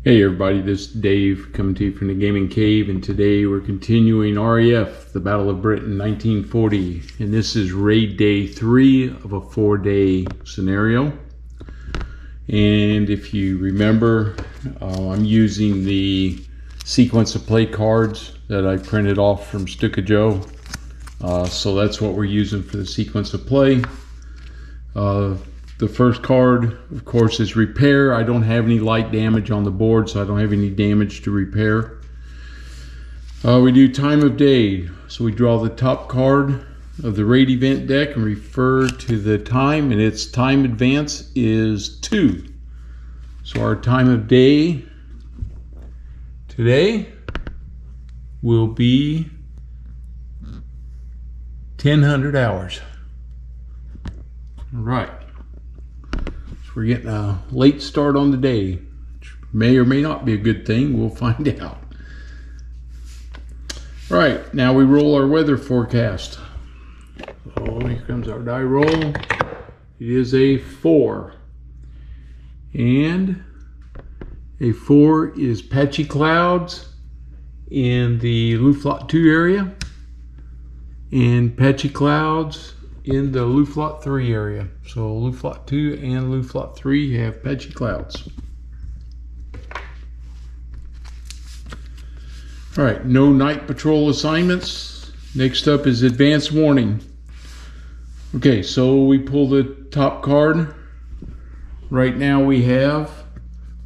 Hey everybody, this is Dave coming to you from the Gaming Cave, and today we're continuing RAF, the Battle of Britain 1940, and this is raid day 3 of a 4-day scenario. And if you remember, I'm using the sequence of play cards that I printed off from Stuka Joe. So that's what we're using for the sequence of play. The first card, of course, is repair. I don't have any light damage on the board, so I don't have any damage to repair. We do time of day. So we draw the top card of the raid event deck and refer to the time, and its time advance is 2. So our time of day today will be 1000 hours. All right. We're getting a late start on the day, which may or may not be a good thing. We'll find out. All right, now we roll our weather forecast. So here comes our die roll. It is a 4. And a 4 is patchy clouds in the Luftflotte 2 area and patchy clouds in the Luftflotte 3 area. So Luftflotte 2 and Luftflotte 3 have patchy clouds. All right, no night patrol assignments. Next up is advance warning. Okay, so we pull the top card. Right now we have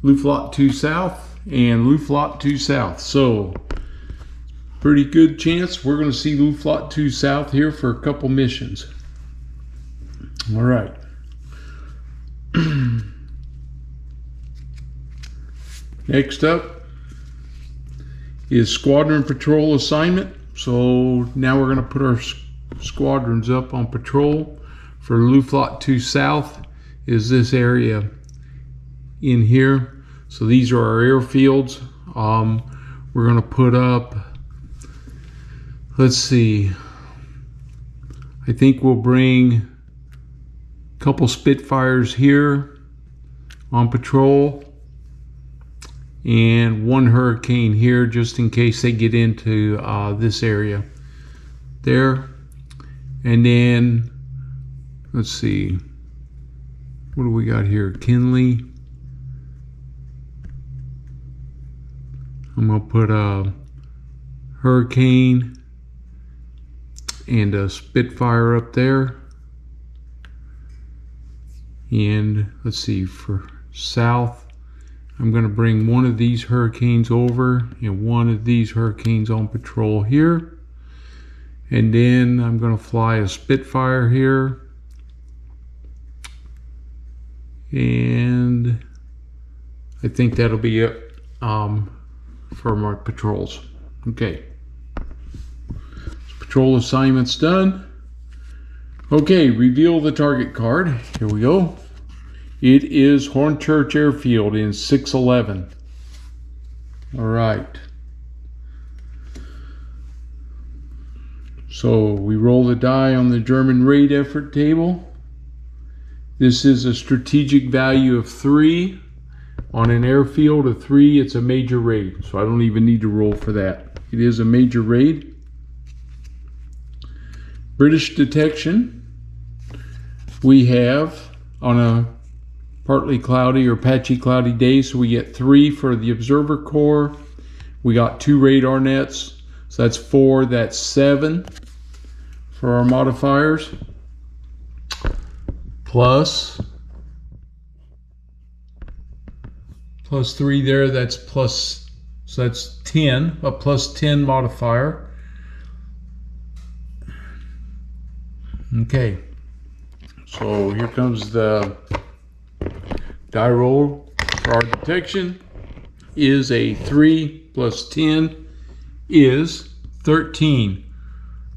Luftflotte 2 South and Luftflotte 2 South. So pretty good chance we're going to see Luftflotte 2 South here for a couple missions. All right. Next up is squadron patrol assignment. So now we're going to put our squadrons up on patrol. For Luftflotte 2 South is this area in here. So these are our airfields. We're going to put up, let's see, I think we'll bring couple Spitfires here on patrol and one Hurricane here just in case they get into this area there. And then let's see, what do we got here? Kinley. I'm gonna put a Hurricane and a Spitfire up there. And let's see, for South, I'm going to bring one of these Hurricanes over and one of these Hurricanes on patrol here. And then I'm going to fly a Spitfire here. And I think that'll be it for my patrols. Okay. Patrol assignment's done. Okay, reveal the target card. Here we go. It is Hornchurch Airfield in 611. All right. So we roll the die on the German raid effort table. This is a strategic value of 3. On an airfield of 3, it's a major raid. So I don't even need to roll for that. It is a major raid. British detection. We have on a partly cloudy or patchy cloudy day, so we get 3 for the observer corps. We got 2 radar nets, so that's 4, that's 7 for our modifiers. Plus 3 there, that's plus, so that's 10, a plus 10 modifier. Okay. So here comes the die roll for our detection. Is a 3 plus 10 is 13.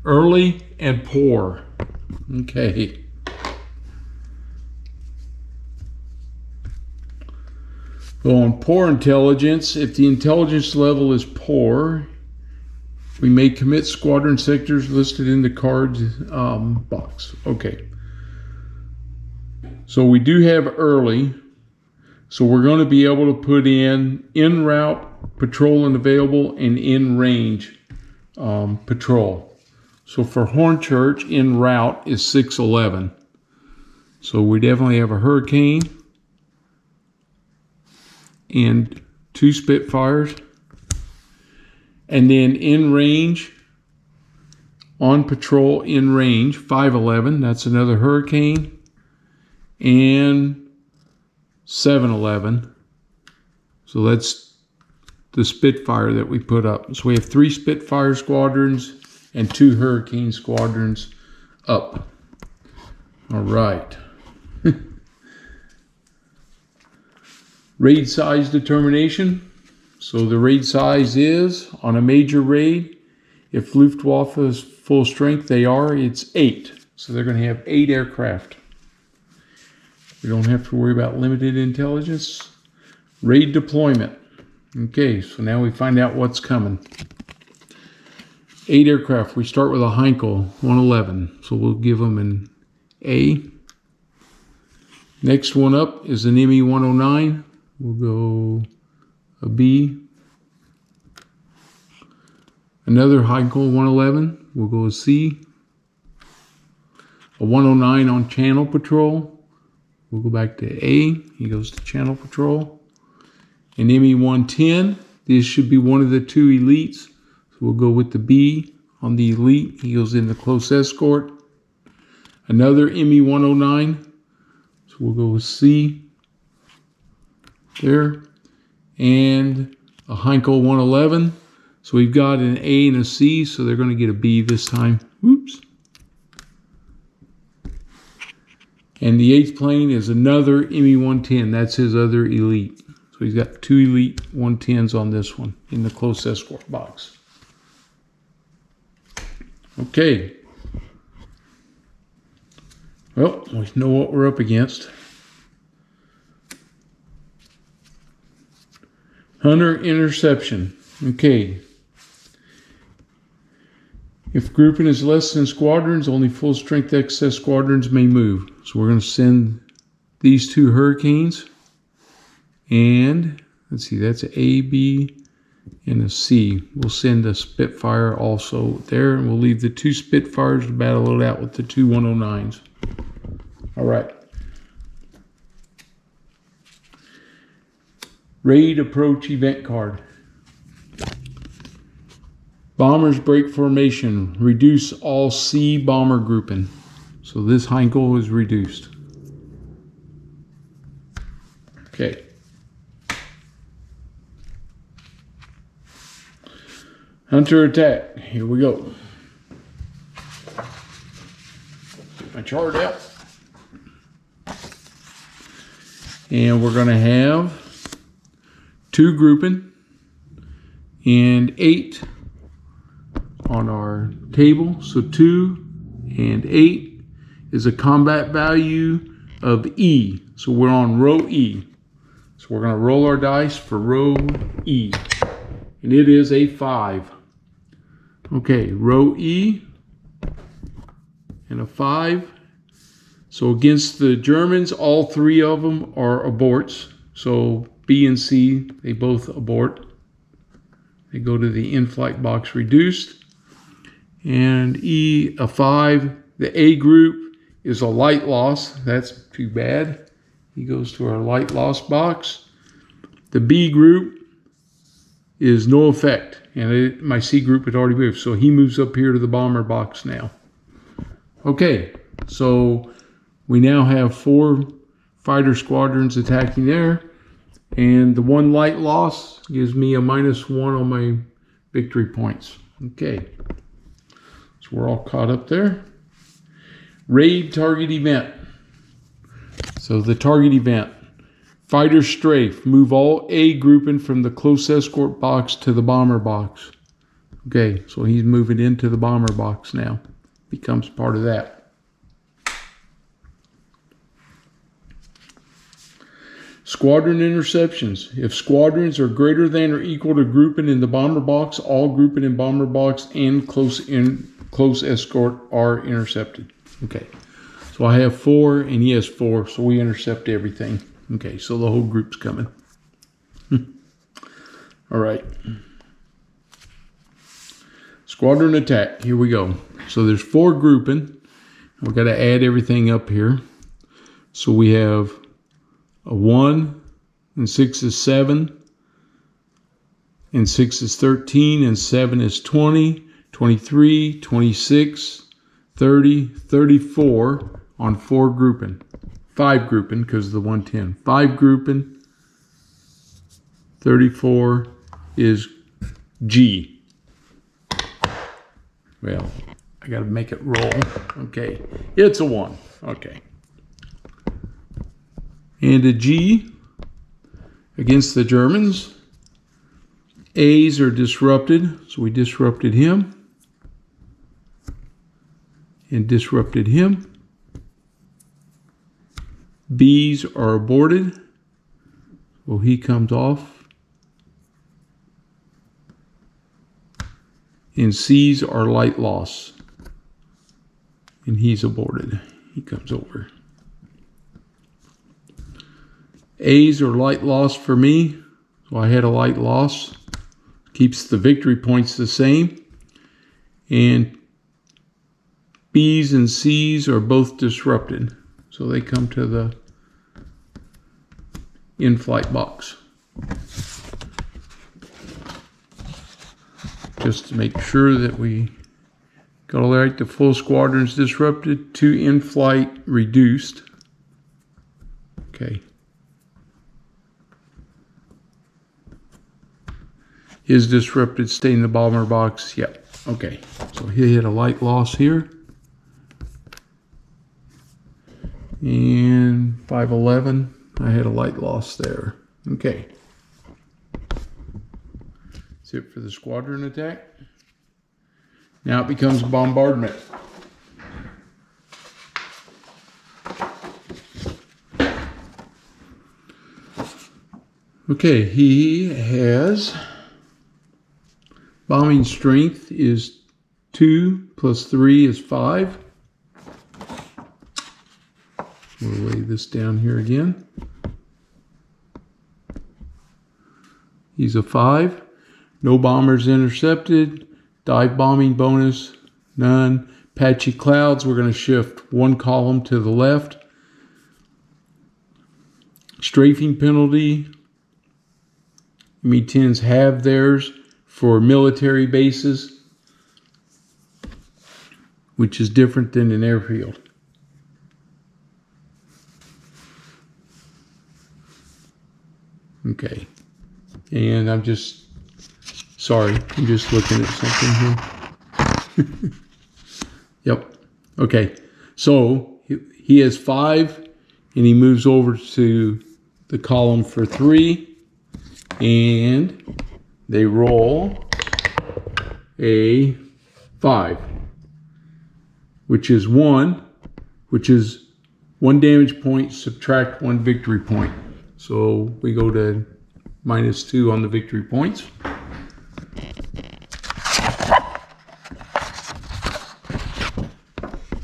Early and poor. Okay. So on poor intelligence, if the intelligence level is poor, we may commit squadron sectors listed in the cards box. Okay. So we do have early. So we're going to be able to put in route patrol and available and in range patrol. So for Hornchurch, in route is 611. So we definitely have a Hurricane and 2 Spitfires. And then in range, on patrol in range, 511. That's another Hurricane. And 711. So that's the Spitfire that we put up. So we have 3 Spitfire squadrons and 2 Hurricane squadrons up. All right. Raid size determination. So the raid size is, on a major raid, if Luftwaffe is full strength, it's 8. So they're going to have 8 aircraft. We don't have to worry about limited intelligence. Raid deployment. Okay, so now we find out what's coming. 8 aircraft. We start with a Heinkel 111. So we'll give them an A. Next one up is an ME 109. We'll go a B. Another Heinkel 111. We'll go a C. A 109 on channel patrol. We'll go back to A. He goes to channel patrol. An ME 110. This should be one of the 2 elites. So we'll go with the B on the elite. He goes into close escort. Another ME 109. So we'll go with C. There. And a Heinkel 111. So we've got an A and a C. So they're going to get a B this time. Whoops. And the 8th plane is another ME 110. That's his other elite. So he's got 2 elite 110s on this one in the close escort box. Okay. Well, we know what we're up against. Hunter Interception. Okay. If grouping is less than squadrons, only full strength excess squadrons may move. So we're going to send these 2 Hurricanes. And let's see, that's an A, B, and a C. We'll send a Spitfire also there, and we'll leave the 2 Spitfires to battle it out with the 2 109s. All right. Raid approach event card. Bombers break formation. Reduce all C bomber grouping. So this Heinkel is reduced. Okay. Hunter attack. Here we go. Get my chart out. And we're going to have 2 grouping and 8 on our table. So 2 and 8 is a combat value of E. So we're on row E. So we're going to roll our dice for row E. And it is a 5. Okay, row E and a 5. So against the Germans, all 3 of them are aborts. So B and C, they both abort. They go to the in-flight box reduced. And E, a 5. The A group is a light loss. That's too bad. He goes to our light loss box. The B group is no effect. And my C group had already moved. So he moves up here to the bomber box now. Okay, so we now have 4 fighter squadrons attacking there. And the 1 light loss gives me a -1 on my victory points. Okay, so we're all caught up there. Raid target event. So the target event. Fighter strafe. Move all A grouping from the close escort box to the bomber box. Okay, so he's moving into the bomber box now. Becomes part of that. Squadron interceptions. If squadrons are greater than or equal to grouping in the bomber box, all grouping in bomber box and close escort are intercepted. Okay, so I have 4 and he has 4, so we intercept everything. Okay, so the whole group's coming. All right. Squadron Attack, here we go. So there's 4 grouping. We've got to add everything up here. So we have a 1, and 6 is 7, and 6 is 13, and 7 is 20, 23, 26, 30, 34 on 4 grouping. 5 grouping because of the 110. 5 grouping. 34 is G. Well, I got to make it roll. Okay, it's a 1. Okay. And a G against the Germans. A's are disrupted, so we disrupted him. And disrupted him. B's are aborted. Well, he comes off. And C's are light loss. And he's aborted. He comes over. A's are light loss for me. So I had a light loss. Keeps the victory points the same. And B's and C's are both disrupted. So they come to the in-flight box. Just to make sure that we got all right, the full squadron's disrupted, 2 in-flight reduced. Okay. Is disrupted, stay in the bomber box. Yep. Okay. So he hit a light loss here. And 511, I had a light loss there. Okay. That's it for the squadron attack. Now it becomes bombardment. Okay, he has bombing strength is 2 plus 3 is 5. We'll lay this down here again. He's a 5. No bombers intercepted. Dive bombing bonus, none. Patchy clouds, we're going to shift 1 column to the left. Strafing penalty. Me-10s have theirs for military bases, which is different than an airfield. Okay. And I'm just looking at something here. Yep. Okay. So he has 5 and he moves over to the column for 3 and they roll a 5, which is 1, which is 1 damage point, subtract 1 victory point. So we go to -2 on the victory points.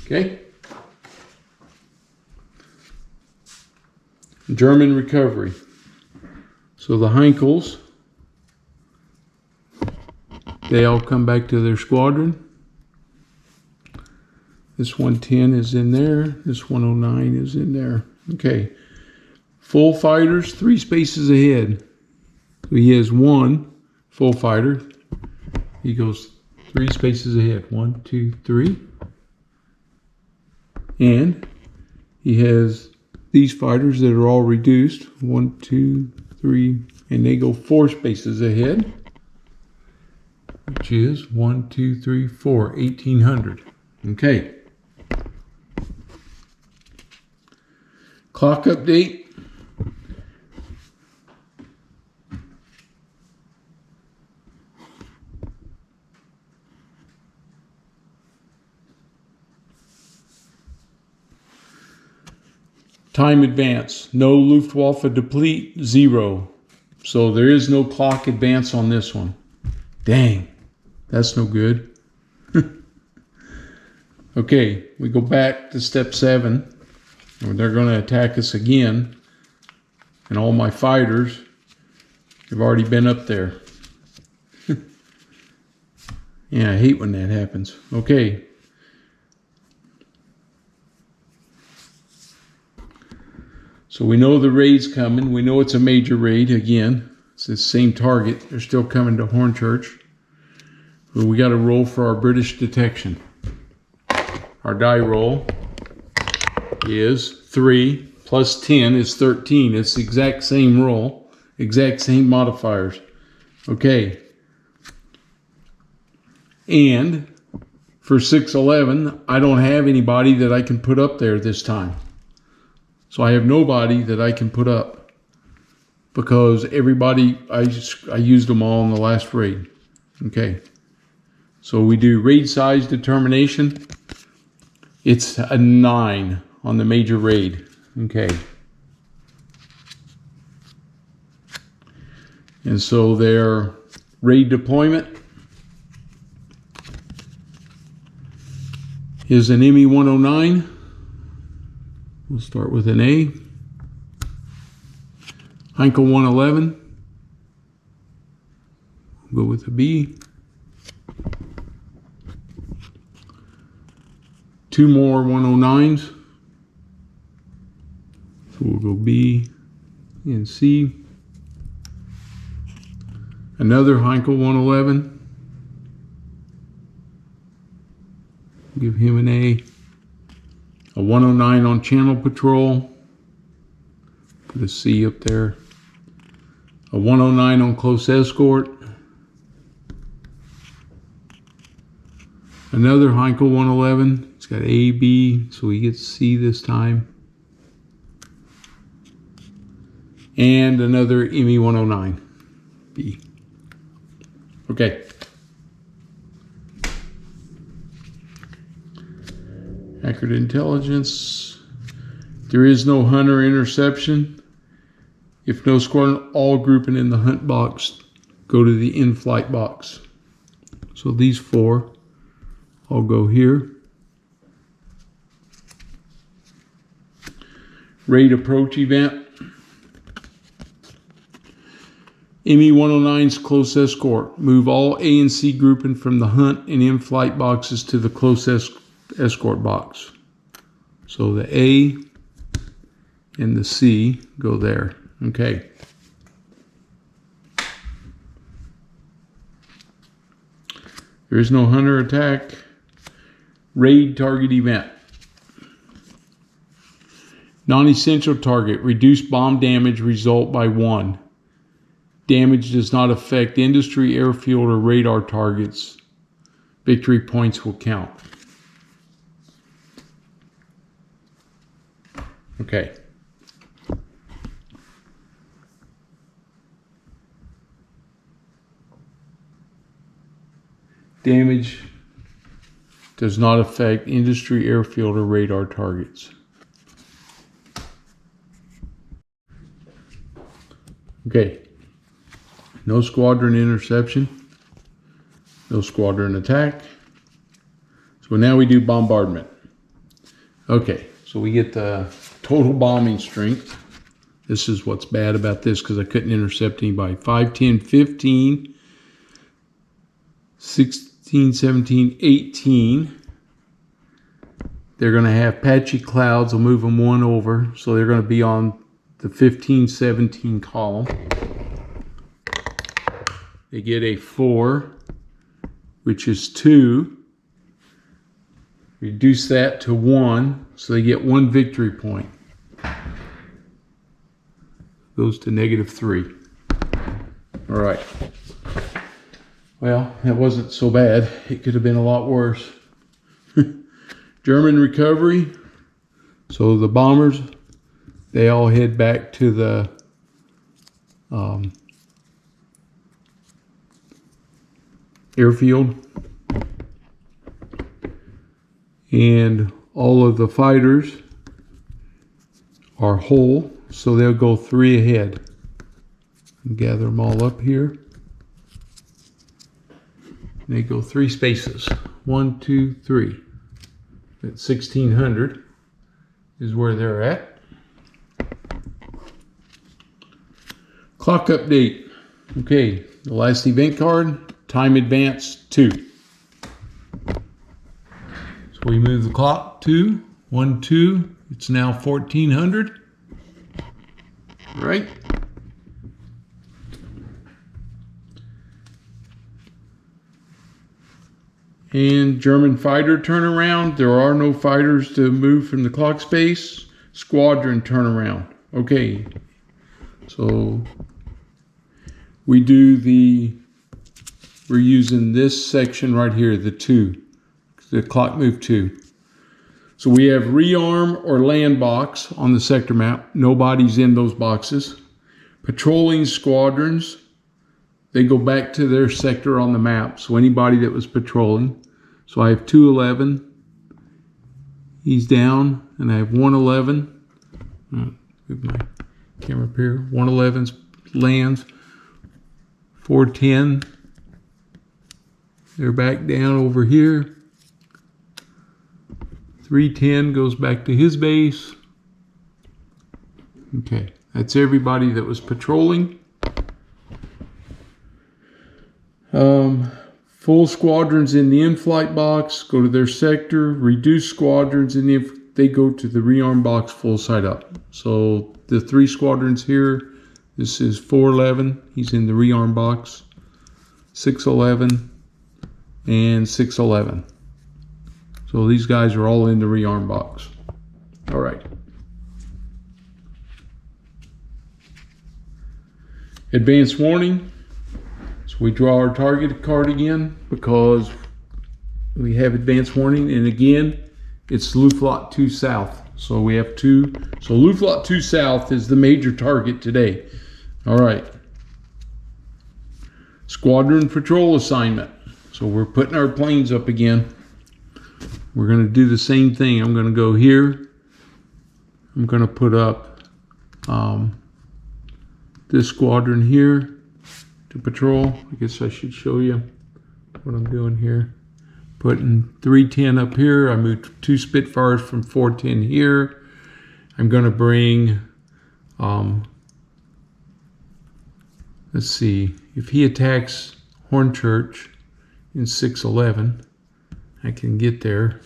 Okay. German recovery. So the Heinkels, they all come back to their squadron. This 110 is in there. This 109 is in there. Okay. Full fighters, 3 spaces ahead. So he has 1 full fighter. He goes 3 spaces ahead. 1, 2, 3. And he has these fighters that are all reduced. 1, 2, 3, and they go 4 spaces ahead, which is 1, 2, 3, 4, 1,800. Okay. Clock update. Time advance, no Luftwaffe deplete, 0. So there is no clock advance on this one. Dang, that's no good. Okay, we go back to step 7. They're going to attack us again. And all my fighters have already been up there. Yeah, I hate when that happens. Okay. So we know the raid's coming. We know it's a major raid again. It's the same target. They're still coming to Hornchurch. But we got to roll for our British detection. Our die roll is 3 plus 10 is 13. It's the exact same roll, exact same modifiers. Okay. And for 611, I don't have anybody that I can put up there this time. So I have nobody that I can put up because everybody, I used them all in the last raid. Okay. So we do raid size determination. It's a 9 on the major raid. Okay. And so their raid deployment is an ME-109. We'll start with an A. Heinkel 111. We'll go with a B. 2 more 109s. So we'll go B and C. Another Heinkel 111. Give him an A. A 109 on channel patrol. Put a C up there. A 109 on close escort. Another Heinkel 111. It's got A, B, so he gets C this time. And another ME-109. B. Okay. Accurate intelligence. There is no hunt or interception. If no squadron, all grouping in the hunt box go to the in-flight box. So these 4 all go here. Raid approach event. ME-109's close escort. Move all A and C grouping from the hunt and in-flight boxes to the close escort box. So the A and the C go there. Okay. There is no hunter attack. Raid target event. Non-essential target. Reduce bomb damage result by 1. Damage does not affect industry, airfield, or radar targets. Victory points will count. Okay. Damage does not affect industry, airfield, or radar targets. Okay. No squadron interception. No squadron attack. So now we do bombardment. Okay, so we get the total bombing strength. This is what's bad about this because I couldn't intercept anybody. 5, 10, 15, 16, 17, 18. They're going to have patchy clouds. I'll move them 1 over. So they're going to be on the 15, 17 column. They get a 4, which is 2. Reduce that to 1, so they get 1 victory point. Goes to -3. All right. Well, that wasn't so bad. It could have been a lot worse. German recovery. So the bombers, they all head back to the airfield, and all of the fighters are whole, so they'll go 3 ahead. Gather them all up here. They go 3 spaces. 1, 2, 3. At 1600 is where they're at. Clock update. Okay, the last event card, time advance 2. So we move the clock to 1, 2. It's now 1400. Right? And German fighter turnaround. There are no fighters to move from the clock space. Squadron turnaround. Okay. So we're using this section right here, the 2. The clock move 2. So we have rearm or land box on the sector map. Nobody's in those boxes. Patrolling squadrons. They go back to their sector on the map. So anybody that was patrolling. So I have 211. He's down. And I have 111. Move my camera up here. 111 lands. 410. They're back down over here. 310 goes back to his base. Okay, that's everybody that was patrolling. Full squadrons in the in-flight box go to their sector. Reduced squadrons they go to the rearm box full side up. So the 3 squadrons here, this is 411. He's in the rearm box. 611 and 611. So these guys are all in the rearm box. All right. Advance warning. So we draw our target card again because we have advance warning. And again, it's Luftwaffe 2 South. So we have 2. So Luftwaffe 2 South is the major target today. All right. Squadron patrol assignment. So we're putting our planes up again. We're going to do the same thing. I'm going to go here. I'm going to put up this squadron here to patrol. I guess I should show you what I'm doing here. Putting 310 up here. I moved 2 Spitfires from 410 here. I'm going to bring, let's see, if he attacks Hornchurch in 611, I can get there.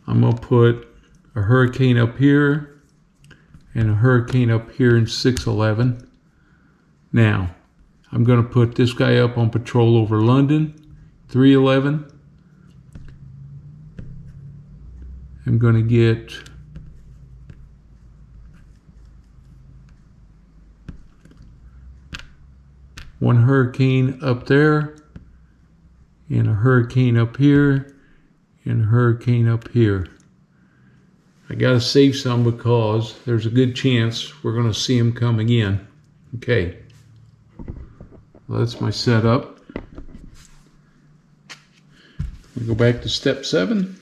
I'm going to put a Hurricane up here and a Hurricane up here in 611. Now, I'm going to put this guy up on patrol over London, 311. I'm going to get one Hurricane up there, and a Hurricane up here, and a Hurricane up here. I got to save some because there's a good chance we're going to see them come again. Okay, well, that's my setup. We go back to step 7.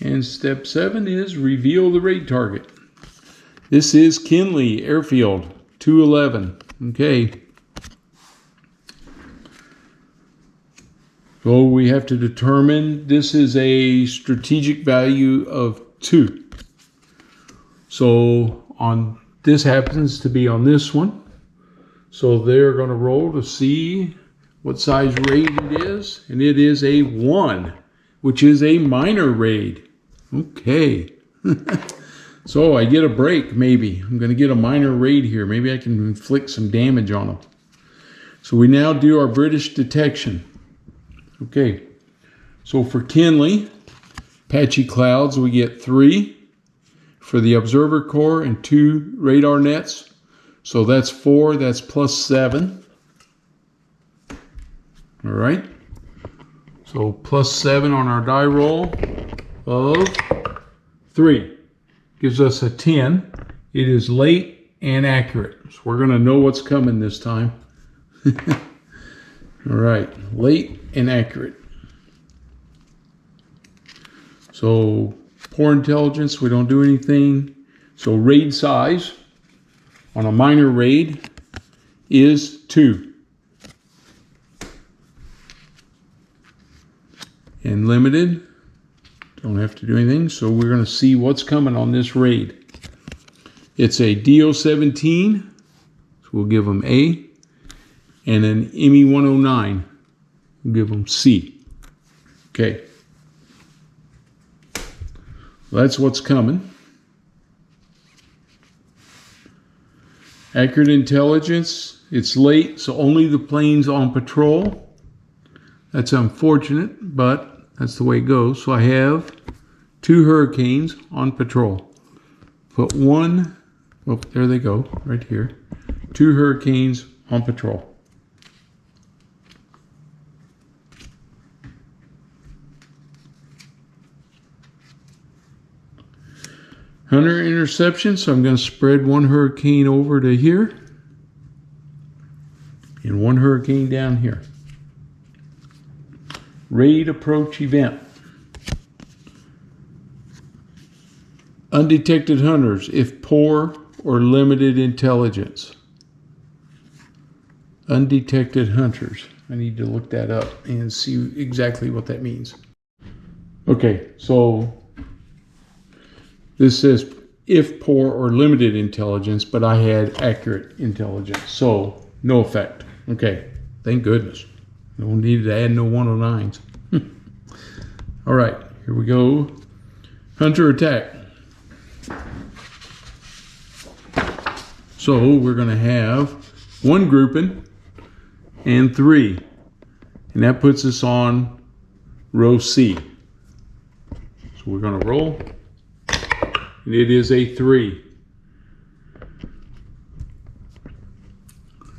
And step 7 is reveal the raid target. This is Kinley Airfield 211. Okay. So we have to determine this is a strategic value of 2. So on this happens to be on this one. So they're going to roll to see what size raid it is. And it is a 1, which is a minor raid. Okay. So I get a break, maybe. I'm going to get a minor raid here. Maybe I can inflict some damage on them. So we now do our British detection. Okay. So for Kinley, patchy clouds, we get 3 for the observer core and 2 radar nets. So that's 4. That's plus 7. All right. So plus 7 on our die roll of 3. Gives us a 10. It is late and accurate. So we're going to know what's coming this time. All right. Late and accurate. So poor intelligence. We don't do anything. So raid size on a minor raid is 2. And limited Don't have to do anything. So we're going to see what's coming on this raid. It's a DO-17. So we'll give them A. And an ME-109. We'll give them C. Okay. Well, that's what's coming. Accurate intelligence. It's late, so only the planes on patrol. That's unfortunate, but that's the way it goes. So I have 2 Hurricanes on patrol. Put one, oh, there they go, right here. 2 Hurricanes on patrol. Hunter Interception, so I'm going to spread 1 Hurricane over to here. And 1 Hurricane down here. Raid approach event. Undetected hunters if poor or limited intelligence. Undetected hunters. I need to look that up and see exactly what that means. Okay, so this says if poor or limited intelligence, but I had accurate intelligence, so no effect. Okay, thank goodness. No need to add no 109s. All right, here we go. Hunter Attack. So we're going to have 1 grouping and 3, and that puts us on row C. So we're going to roll. And it is a 3.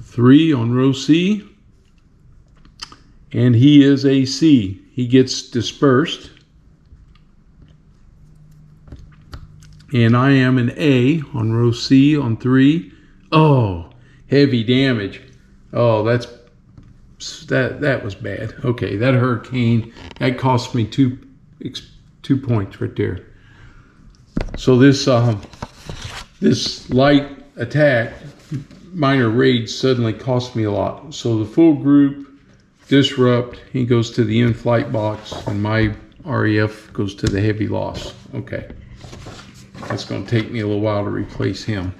3 on row C. And he is a C. He gets dispersed. And I am an A on row C on 3. Oh, heavy damage. Oh, that was bad. Okay, that Hurricane, that cost me 2 points right there. So this light attack, minor raid suddenly cost me a lot. So the full group disrupt, he goes to the in-flight box, and my RAF goes to the heavy loss. Okay, that's going to take me a little while to replace him.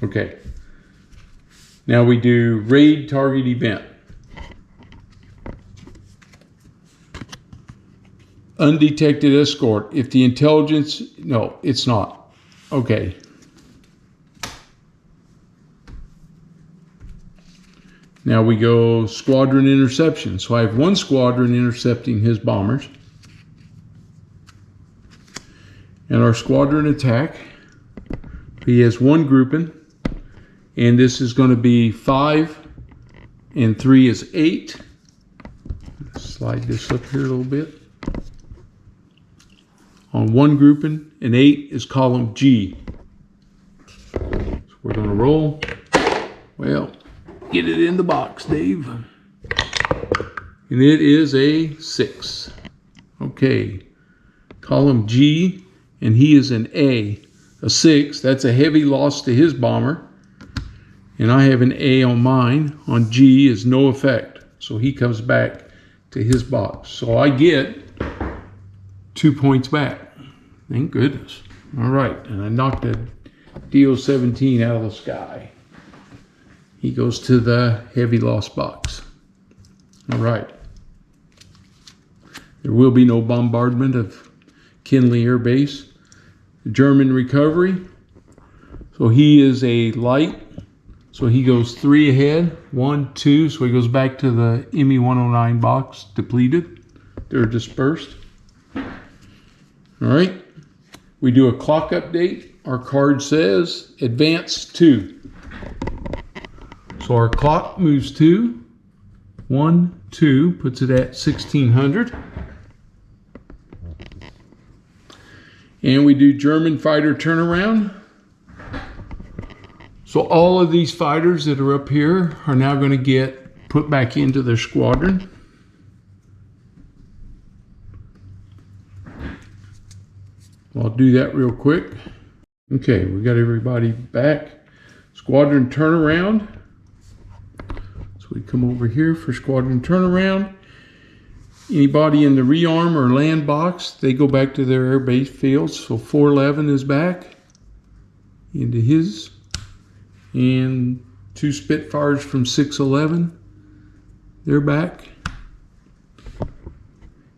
Okay, now we do raid target event. Undetected escort. If the intelligence, no, it's not. Okay. Now we go Squadron Interception. So I have 1 squadron intercepting his bombers. And our Squadron Attack, he has 1 grouping. And this is going to be 5 and 3 is 8. Slide this up here a little bit. On 1 grouping, and 8 is column G. So we're going to roll. Well, get it in the box, Dave. And it is a 6. Okay. Column G, and he is an A. A 6, that's a heavy loss to his bomber. And I have an A on mine. On G is no effect. So he comes back to his box. So I get 2 points back. Thank goodness. All right, and I knocked the DO-17 out of the sky. He goes to the heavy loss box. All right. There will be no bombardment of Kinley Air Base. The German recovery. So he is a light. So he goes 3 ahead. 1, 2. So he goes back to the ME-109 box, depleted. They're dispersed. All right, we do a clock update. Our card says advance 2. So our clock moves 2. 1, 2, puts it at 1600. And we do German fighter turnaround. So all of these fighters that are up here are now going to get put back into their squadron. I'll do that real quick. Okay, we got everybody back. Squadron Turnaround. So we come over here for Squadron Turnaround. Anybody in the rearm or land box, they go back to their air base fields. So 411 is back into his, and 2 Spitfires from 611, they're back.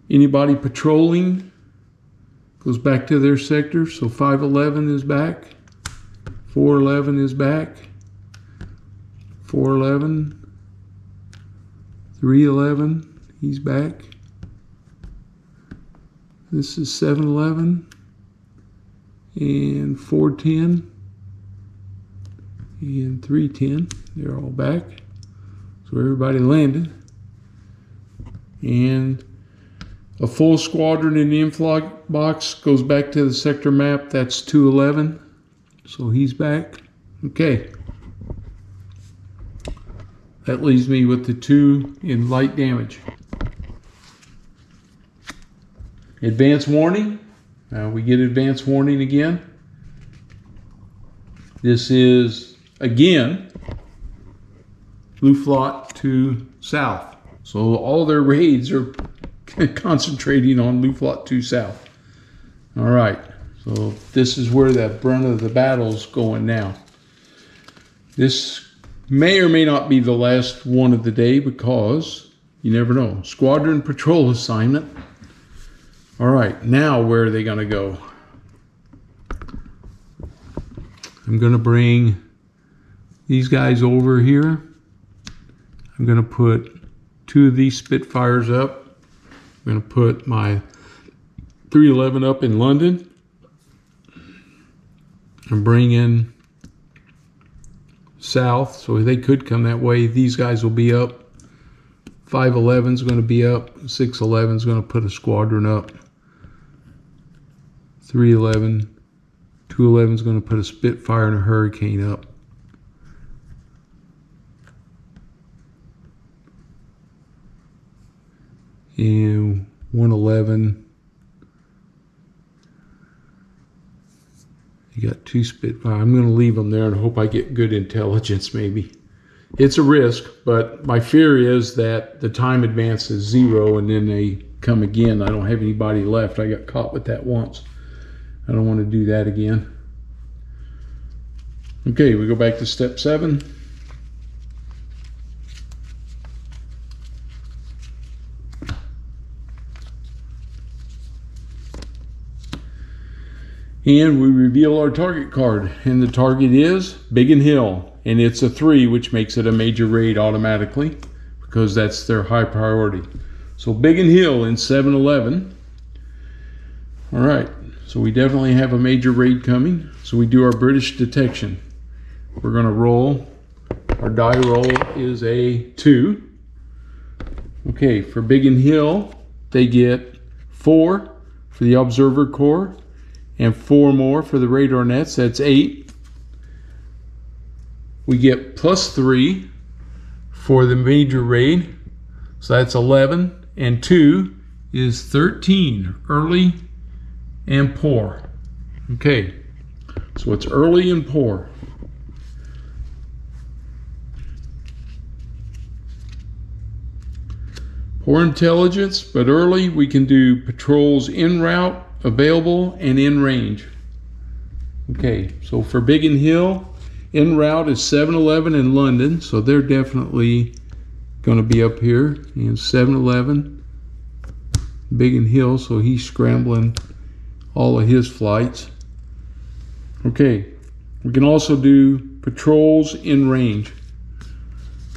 Anybody patrolling goes back to their sector. So 511 is back, 411 is back, 411, 311, he's back. This is 711 and 410 and 310. They're all back. So everybody landed. And a full squadron in the inflog box goes back to the sector map. That's 211. So he's back. Okay. That leaves me with the 2 in light damage. Advance warning. We get advance warning again. This is, again, Luftflotte to south. So all their raids are concentrating on Luftflotte to south. All right. So this is where the brunt of the battle's going now. This may or may not be the last one of the day, because you never know. Squadron patrol assignment. All right, now where are they going to go? I'm going to bring these guys over here. I'm going to put 2 of these Spitfires up. I'm going to put my 311 up in London. And bring in south, so they could come that way. These guys will be up. 511 is going to be up. 611 is going to put a squadron up. 311, 211 is going to put a Spitfire and a Hurricane up. And 111, you got 2 Spitfire. I'm going to leave them there and hope I get good intelligence maybe. It's a risk, but my fear is that the time advance is 0 and then they come again. I don't have anybody left. I got caught with that once. I don't want to do that again. Okay, we go back to step 7. And we reveal our target card. And the target is Biggin Hill. And it's a 3, which makes it a major raid automatically, because that's their high priority. So Biggin Hill in 711. All right. So we definitely have a major raid coming. So we do our British detection. We're going to roll. Our die roll is a 2. Okay, for Biggin Hill, they get 4 for the Observer Corps and 4 more for the radar nets. That's 8. We get +3 for the major raid. So that's 11. And 2 is 13. Early and poor. Okay, so it's early and poor. Poor intelligence, but early we can do patrols en route, available, and in range. Okay, so for Biggin Hill, en route is 711 in London, so they're definitely going to be up here. And 711, Biggin Hill, so he's scrambling all of his flights. Okay, we can also do patrols in range.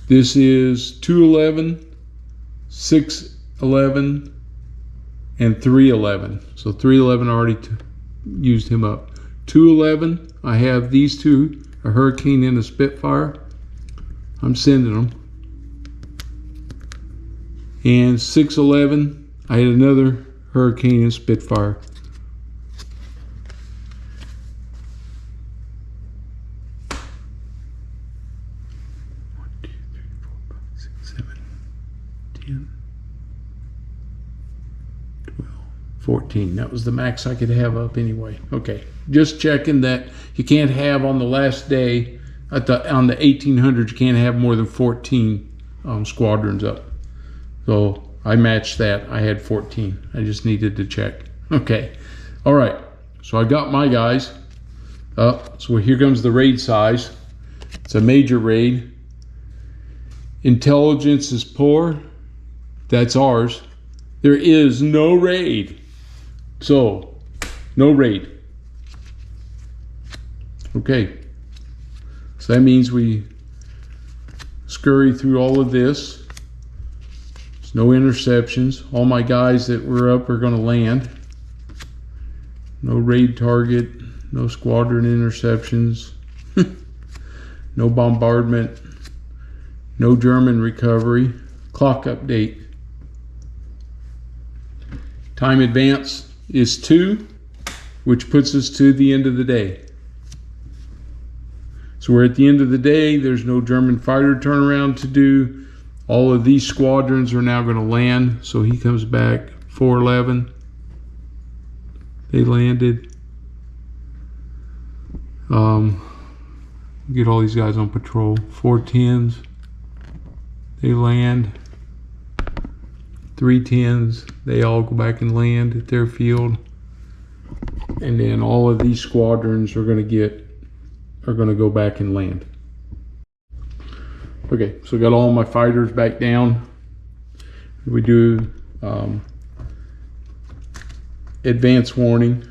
This is 211, 611, and 311. So 311 already used him up. 211, I have these 2, a Hurricane and a Spitfire. I'm sending them. And 611, I had another Hurricane and Spitfire. One, 2, 3, 4, 5, 6, 7, 10, 12, 14. That was the max I could have up anyway. Okay, just checking that you can't have on the last day on the 1800s. You can't have more than 14 squadrons up. So I matched that. I had 14. I just needed to check. Okay. All right. So I got my guys up. So here comes the raid size. It's a major raid. Intelligence is poor. That's ours. There is no raid. So, no raid. Okay. So that means we scurry through all of this. There's no interceptions. All my guys that were up are going to land. No raid target. No squadron interceptions. No bombardment. No German recovery. Clock update. Time advance is 2, which puts us to the end of the day. So we're at the end of the day. There's no German fighter turnaround to do. All of these squadrons are now going to land. So he comes back 411. They landed. Get all these guys on patrol. 410s. They land. 310s. They all go back and land at their field. And then all of these squadrons are going to go back and land. Okay, so I got all my fighters back down. We do advance warning.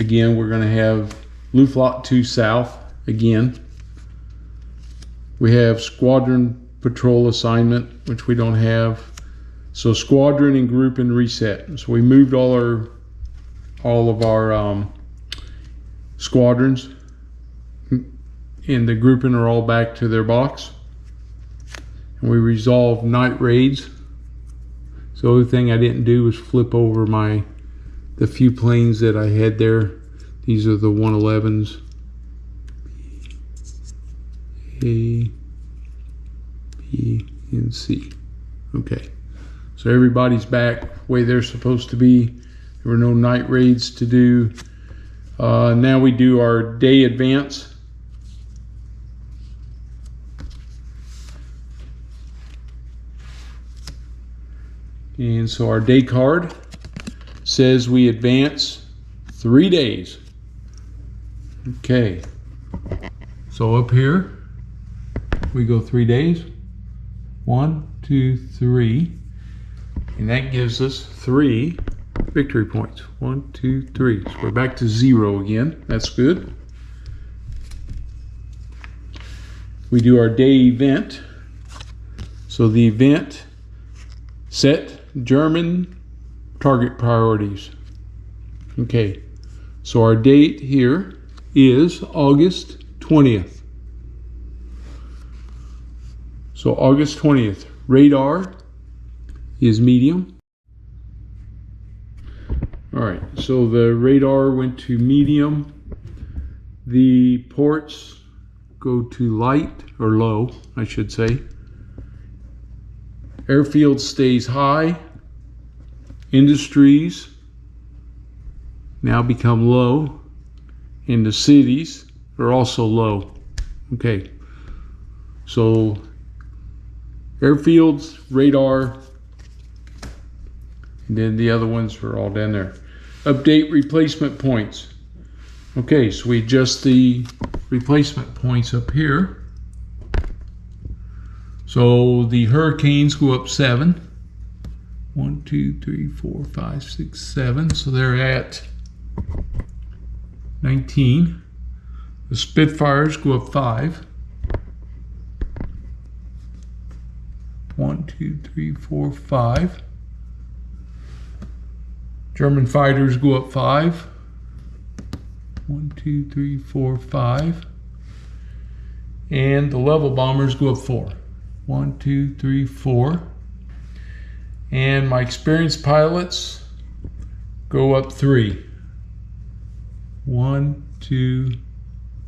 Again, we're going to have Luftwaffe 2 South again. We have squadron patrol assignment, which we don't have. So squadron and group and reset. So we moved all of our squadrons, and the grouping are all back to their box. And we resolved night raids. So the only thing I didn't do was flip over the few planes that I had there. These are the 111s. A, B, and C. Okay. So everybody's back way they're supposed to be. There were no night raids to do. Now we do our day advance. And so our day card says we advance 3 days. Okay. So up here, we go 3 days. 1, 2, 3. And that gives us 3 victory points. 1, 2, 3. So we're back to 0 again. That's good. We do our day event. So the event set German target priorities. Okay. So our date here is August 20th. So August 20th. Radar is medium. All right, so the radar went to medium. The ports go to light, or low, I should say. Airfield stays high. Industries now become low. And the cities are also low. Okay, so airfields, radar, and then the other ones are all down there. Update replacement points. Okay, so we adjust the replacement points up here. So the Hurricanes go up 7. 1, 2, 3, 4, 5, 6, 7. So they're at 19. The Spitfires go up 5. 1, 2, 3, 4, 5. German fighters go up 5. 1, 2, 3, 4, 5. And the level bombers go up 4. 1, 2, 3, 4. And my experienced pilots go up 3. 1, 2,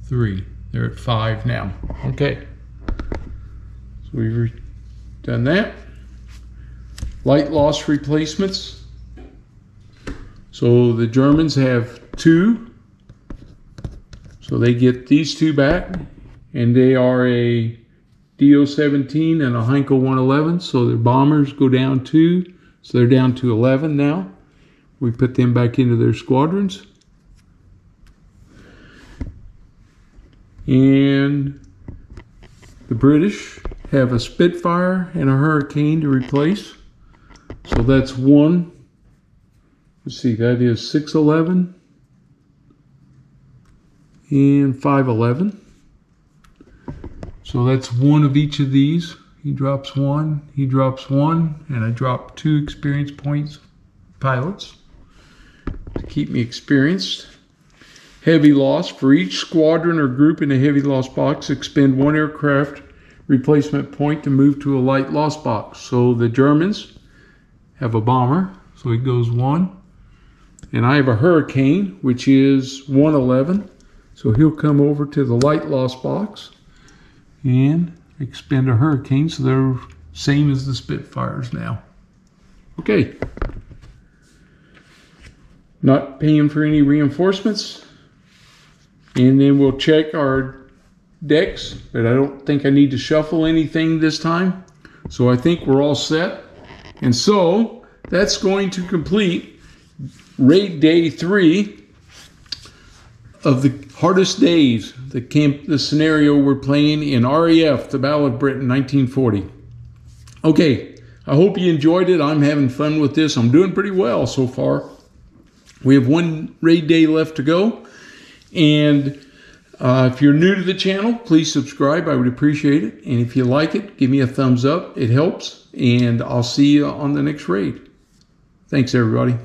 3. They're at 5 now. Okay. So we've done that. Light loss replacements. So the Germans have 2. So they get these 2 back. And they are a DO-17 and a Heinkel 111. So their bombers go down 2. So they're down to 11 now. We put them back into their squadrons. And the British have a Spitfire and a Hurricane to replace. So that's one. Let's see, that is 611 and 511. So that's one of each of these. He drops one, he drops one, and I drop 2 experience points pilots to keep me experienced. Heavy loss. For each squadron or group in a heavy loss box, expend 1 aircraft replacement point to move to a light loss box. So the Germans have a bomber, so it goes 1. And I have a Hurricane, which is 111. So he'll come over to the light loss box and expend a Hurricane, so they're same as the Spitfires now. Okay. Not paying for any reinforcements. And then we'll check our decks, but I don't think I need to shuffle anything this time. So I think we're all set. And so that's going to complete raid day 3 of the hardest days, the scenario we're playing in RAF, the Battle of Britain, 1940. Okay, I hope you enjoyed it. I'm having fun with this. I'm doing pretty well so far. We have 1 raid day left to go. And if you're new to the channel, please subscribe. I would appreciate it. And if you like it, give me a thumbs up. It helps. And I'll see you on the next raid. Thanks, everybody.